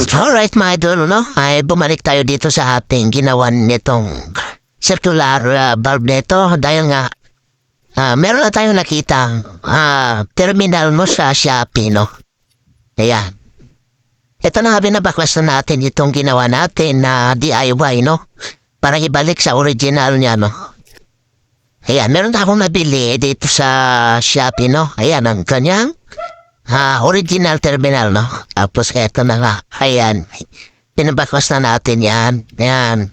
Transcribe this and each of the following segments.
Alright mga idol, no? Ay bumalik tayo dito sa ating ginawan nitong circular bulb nito dahil nga meron na tayong nakita terminal mo sa Shopee, no? Ayan. Ito na nga binabaklas na natin itong ginawa natin na DIY, no? Para ibalik sa original niya, no? Ayan, meron na akong nabili dito sa Shopee, no? Ayan, ang kanyang original terminal, no? Tapos eto na nga. Ayan. Pinabaklas na natin yan. Ayan.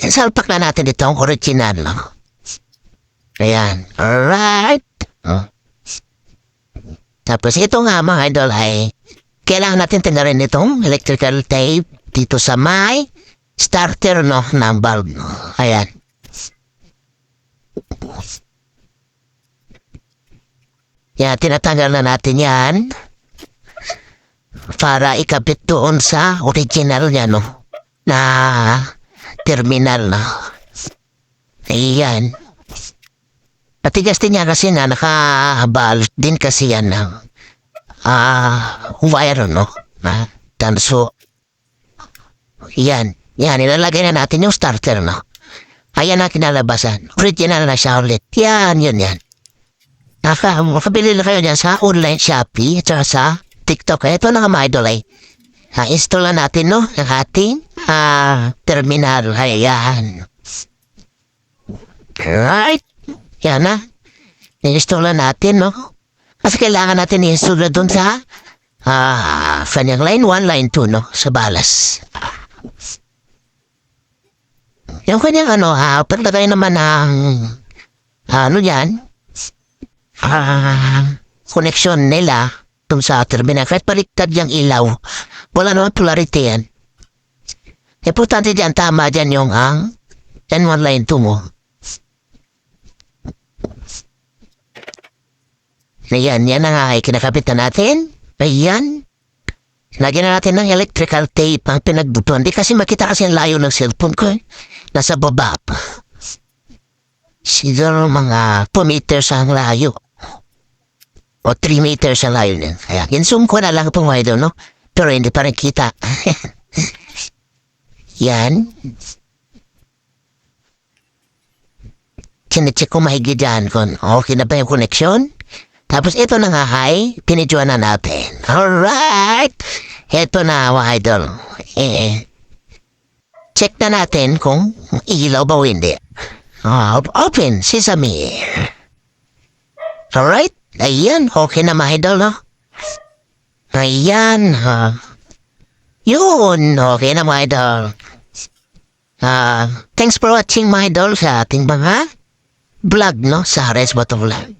Salpak na natin itong original, no? Ayan. Alright. Tapos ito nga mga idol ay kailangan natin tinarin itong electrical tape dito sa may starter, no? Ng bulb, no? Ayan. Yan, tinatanggal na natin yan para ikabit doon sa original niya, no? Na terminal, no? Ayan. Patigas din niya kasi nga naka-valve din kasi yan ng wire, no? Tanso. Yan. Yan, ilalagay na natin yung starter, no? Ayan na kinalabasan. Original na siya ulit. Yan, yun, yan. Makabili na kayo dyan sa online Shopee at sa TikTok. Ito na nga mga idol ay install na natin, no? Ang ating terminal. Ayan. Right. Yan na. I-install na natin, no? Kasi kailangan natin i-install na dun sa kanyang line 1, line 2, no? Sa balas. Yung kanyang paglagay naman ng yan, connection nila dun sa terminal. Kahit baliktad yung ilaw, wala naman polarity yan. Importante dyan, tama dyan yung N1 line 2 mo. Ayan, yan na nga ay kinakapit na natin. Ayan. Lagyan na natin ng electrical tape ang pinagbutuan. Di kasi makita kasi ang layo ng cellphone ko. Nasa baba pa. Siguro mga 2 meters ang layo. O 3 meters ang layo niya. Kaya, zoom ko na lang itong idol, no? Pero hindi pa rin kita. Yan. Sinecheck ko mahigit dyan kung okay na ba yung connection. Tapos ito na nga ay pinidyoan na natin. Alright! Ito na mga idol. Check na natin kung ilaw ba o hindi. Open sesame. Alright? Ayan, okay na mga idol, no? Ayan, yun, okay na mga idol. Thanks for watching mga idol sa ating mga vlog, no? Sa Resboto Vlog.